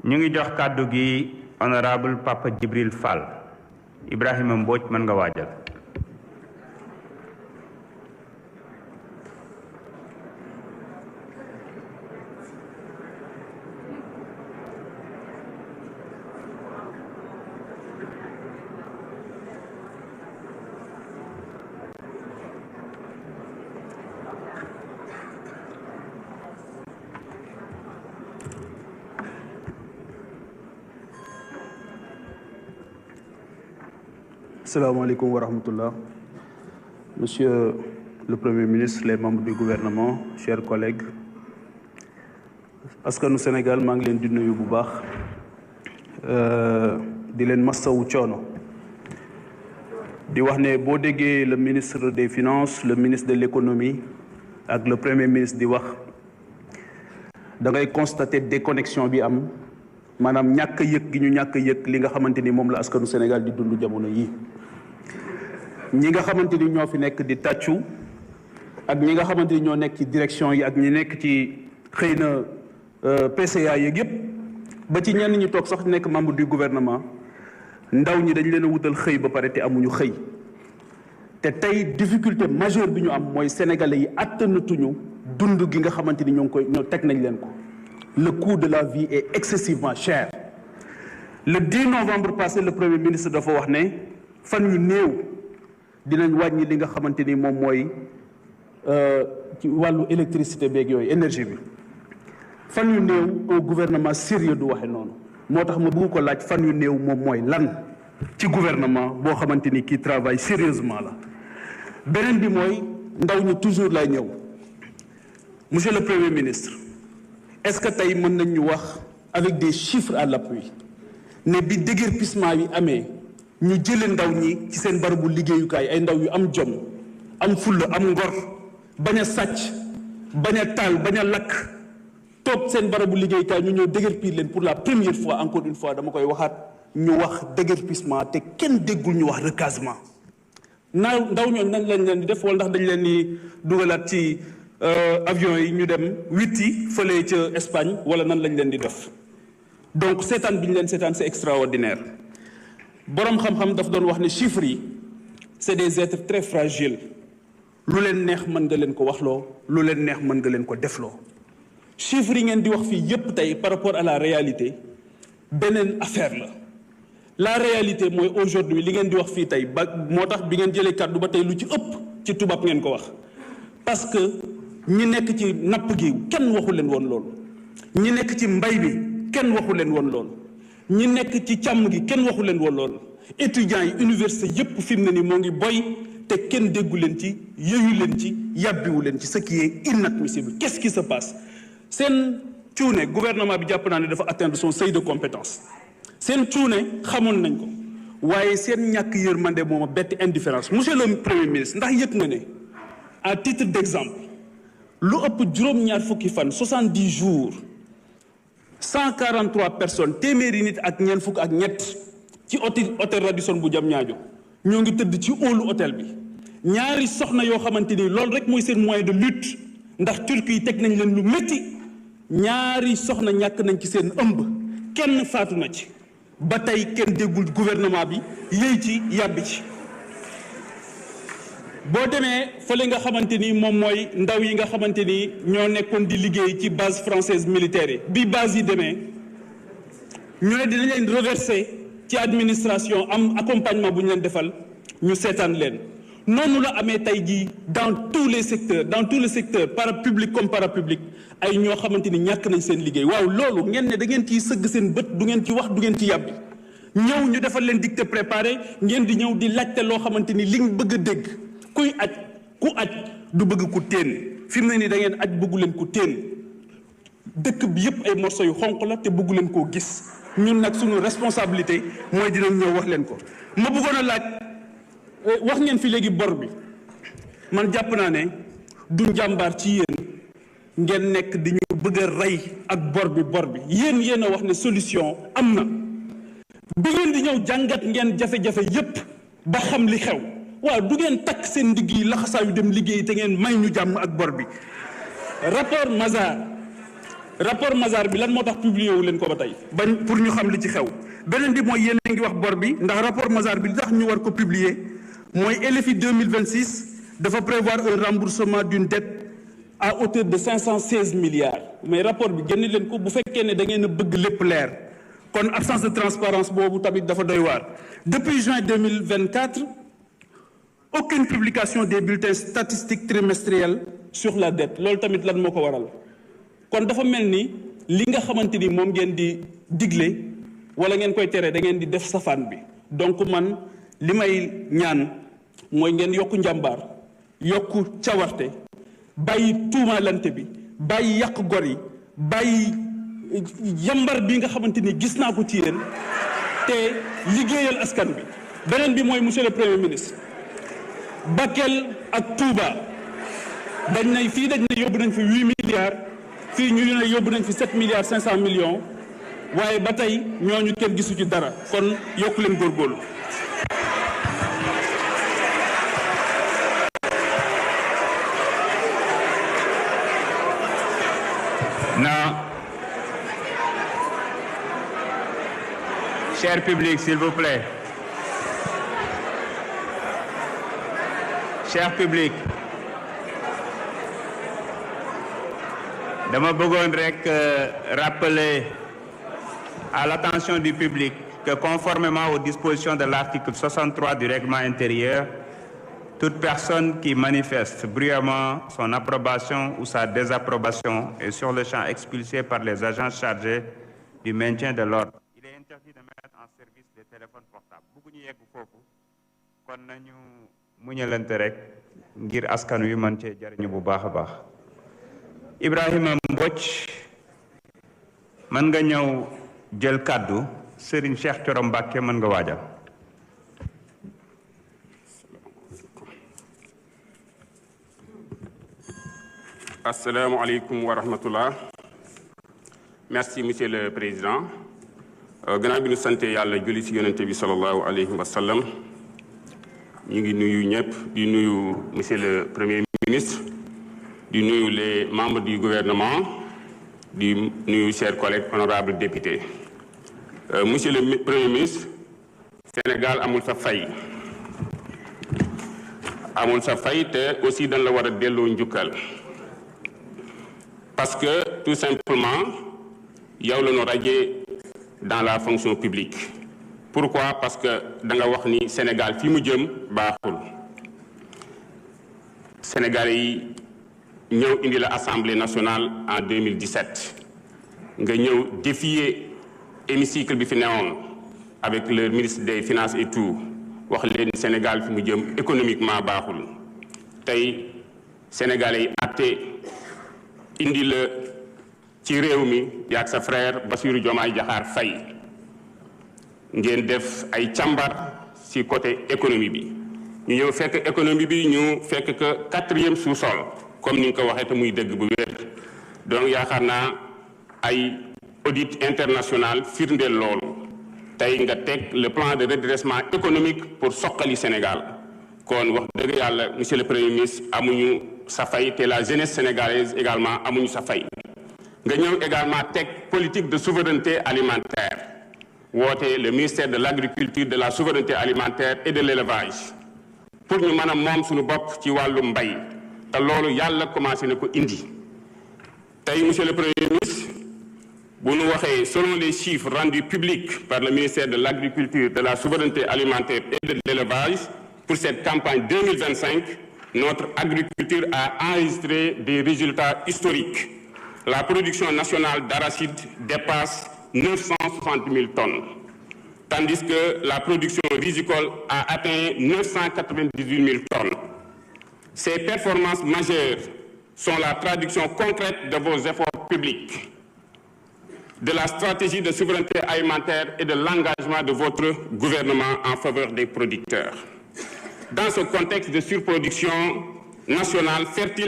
ñu ngi jox kàddu gi honorable Papa Djibril Fall. Ibrahima Mbodj mën nga waajal. Assalamu alaikum wa rahmatullah. Monsieur le Premier ministre, les membres du gouvernement, chers collègues, askanu Sénégal maa ngi leen di nuyu bu baax di leen massawu coono di wax ne boo déggee le ministre des Finances, le ministre de l'économie ak le Premier ministre di wax da ngay constater déconnexion bi am maanaam ñàkk a yëg gi ñu ñàkk a yëg li nga xamante ni moom la askanu Sénégal di dund jamono yi ñi nga xamante ni ñoo fi nekk di tàccu ak ñi nga xamante ni ñoo nekk ci direction yi ak ñi nekk ci xëy na PCA yeeg yëpp ba ci ñenn ñi toog sax nekk membre du gouvernement ndaw ñi dañ leen a wutal xëy ba pare te amuñu xëy te tey difficulté majeure bi ñu am mooy sénégalais yi attanatuñu dund gi nga xamante ni ñoo teg nañ leen ko. Le coût de la vie est excessivement cher. Le 10 novembre passé, le Premier ministre dafa wax ne fan yu néew dinañ wàññi li nga xamante ni moom mooy ci wàllu électricité beeg yooyu énergie bi fan yu néew un gouvernement sérieux du waxe noonu moo tax ma bëgg ko laaj fan yu néew moom mooy lan ci gouvernement boo xamante ni kii travaille sérieusement la. beneen bi mooy ndaw ñi toujours lay ñëw monsieur le Premier ministre. Est-ce que tey mën nañ ñu wax avec des chiffres à l'appui ne bi déguerpissement yi amee ñu jëlee ndaw ñi ci seen barabu liggéeyukaay ay ndaw yu am jom am fulla am ngor bañ a sàcc bañ a taal bañ a lakk toog seen barabu liggéeyukaay ñu ñëw déguerpir leen pour la première fois encore une fois dama koy waxaat ñu wax déguerpissement te kenn déggul ñu wax recasement ndaw ñooñu nan lañ leen di def wala ndax dañ leen di dugalaat ci avion yi ñu dem witti fële ca Espagne wala nan lañ leen di def donc seetaan bi ñu leen seetaan c'est extraordinaire boroom xam-xam daf doon wax ne chiffres yi c'est des êtres très fragiles lu leen neex mën nga leen ko waxloo lu leen neex mën nga leen ko defloo chiffres yi ngeen di wax fii yépp tey par rapport à la réalité beneen affaire la réalité mooy aujourd'hui li ngeen di wax fii tey ba moo tax bi ngeen jëlee kàddu ba tey lu ci ëpp ci tubaab ngeen ko wax parce que ñi nekk ci napp gi kenn waxu leen woon loolu ñi nekk ci mbay bi kenn waxu leen woon loolu ñi nekk ci càmm gi kenn waxu leen woon loolu étudiants yi université yépp fi mu ne nii moo ngi boy te kenn déggu leen ci yëyu leen ci yàbbiwu leen ci ce qui est inadmissible. Qu'est-ce qui se passe seen cuune gouvernement bi jàpp naa ne dafa atteindre son seuil de compétence seen cuune xamoon nañ ko waaye seen ñàkk yërmande moom a bett indifférence. Monsieur le Premier ministre ndax yëg nga ne à titre d'exemple lu ëpp juróom-ñaar fukki fan 70 jours 143 personnes téeméeri nit ak ñeent fukk ak ñett ci hôtel Radisson bu Diamniadio ñoo ngi tëdd ci hall hôtel bi ñaari soxna yoo xamante ni loolu rek mooy seen moyen de lutte ndax turc yi teg nañ leen lu métti ñaari soxna ñàkk nañ ci seen ëmb kenn faatu na ci ba tey kenn déggul gouvernement bi yéy ci yàbbi ci. boo demee fële nga xamante ni moom mooy ndaw yi nga xamante ni ñoo nekkoon di liggéey ci base française militaire yi bi base yi demee ñu ne dinañ leen reverser ci administration am accompagnement bu ñu leen defal ñu seetaan leen noonu la amee tey jii dans tous les secteurs parapublic comme parapublic ay ñoo xamante ni ñàkk nañ seen liggéey waaw loolu ngeen ne da ngeen ciy sëgg seen bët du ngeen ci wax du ngeen ci yàbbi ñëw ñu defal leen dicté préparé ngeen di ñëw di laajte loo xamante ni liñ bëgg a dégg kuy aj ku aj du bëgg ku teen fi mu ne nii da ngeen aj bëggu leen ku teen dëkk bi yépp ay morceaux yu xonq la te bëggu leen koo gis ñun nag suñu responsabilité mooy dinañ ñëw wax leen ko. ma bëggoon a laaj wax ngeen fi léegi bor bi man jàpp naa ne du njàmbaar ci yéen ngeen nekk di ñu bëgg a rey ak bor bi yéen a wax ne solution am na bi ngeen di ñëw jàngat ngeen jafe-jafe yépp ba xam li xew. waaw du ngeen takk seen ndigg yi laxasaa yu dem liggéey te ngeen may ñu jàmm ak bor bi rapport Mazars rapport Mazars bi lan moo tax publié wu leen ko ba tey bañ pour ñu xam li ci xew. beneen bi mooy yéen a ngi wax bor bi ndax rapport Mazars bi li tax ñu war ko publier mooy LFI 2026 dafa prévoir un remboursement d'une dette à hauteur de 516 milliards mais rapport bi génne leen ko bu fekkee ne da ngeen a bëgg lépp leer kon absence de transparence boobu tamit dafa doy waar. Depuis juin 2024 aucune publication des bulletins statistiques trimestriels sur la dette loolu tamit lan moo ko waral kon dafa mel ni li nga xamante ni moom ngeen di digle wala ngeen koy tere da ngeen di def safaan bi. donc man li may ñaan mooy ngeen yokku njàmbaar yokku cawarte bàyyi tuumaalante bi bàyyi yàq gor yi bàyyi yambar bi nga xamante ni gis naa ko ci yéen te liggéeyal askan bi. beneen bi mooy monsieur le premier ministre Bakel ak Touba dañ ne fii dañ ne yóbbu nañ fi 8 milliards fii ñu ne yóbbu nañ fi 7 milliards 500 millions waaye ba tey ñooñu kenn gisu ci dara kon yokku leen góorgóorlu. Non. Cher public, s'il vous plaît. Cher public. dama bëggoon rek rappeler à l'attention du public que conformément aux dispositions de l'article 63 du règlement intérieur, toute personne qui manifeste bruyamment son approbation ou sa désapprobation est sur le champ expulsée par les agents chargés du maintien de l'ordre. Il est interdit de mettre en service des téléphones portables. Bëgguñu yegg foofu kon nañu muñalante rek ngir askan wi mën cee jariñu bu baax a baax. Ibrahima Mbodj mën nga ñëw jël kàddu. Serigne Cheikh Thioro Mbacké mën nga waajal. asalaamaaleykum wa rahmatullah. Merci monsieur le président. Gannaaw bi ñu sant yàlla julli ci yonente bi sallallahu alayhi wa sallam ñu ngi nuyu ñëpp di nuyu monsieur le premier ministre di nuyu les membres du gouvernement di nuyu chers collègues honorables députés. Monsieur le premier ministre, Sénégal amul sa fay te aussi dañ la war a delloo njukkal parce que tout simplement yow la ñu radié dans la fonction publique. Pourquoi? Parce que da nga wax ni Sénégal fi mu jëm baaxul. Sénégal yi ñëw indi la Assemblée nationale en 2017 nga ñëw défier hémicycle bi fi newoon avec le ministre des finances et tout wax leen Sénégal fi mu jëm économiquement baaxul. tey Sénégalais yi àtte indi la ci réew mi yaag sa frère Bassirou Diomaye Diakhar Faye ngeen def ay càmbar ci côté économie bi ñu ñëw fekk économie bi ñu fekk que 4e sous-sol comme ni nga ko waxee te muy dëgg bu wér. donc yaakaar naa ay audit international firndeel loolu tey nga teg le plan de redressement économique pour soqali Sénégal kon wax dëgg yàlla monsieur le premier ministre amuñu sa fay te la jeunesse sénégalaise également amuñu sa fay. nga ñëw également teg politique de souveraineté alimentaire woote le ministère de l'agriculture, de la souveraineté alimentaire et de l'élevage pour ñu mën a moom suñu bopp ci wàllu mbay te loolu yàlla commencé na ko indi. tey monsieur le premier ministre bu ñu waxee selon les chiffres rendus publics par le ministère de l'agriculture, de la souveraineté alimentaire et de l'élevage pour cette campagne 2025, notre agriculture a enregistré des résultats historiques. La production nationale d'arachide dépasse 960 000 tonnes, tandis que la production rizicole a atteint 998 000 tonnes. Ces performances majeures sont la traduction concrète de vos efforts publics, de la stratégie de souveraineté alimentaire et de l'engagement de votre gouvernement en faveur des producteurs. Dans ce contexte de surproduction nationale fertile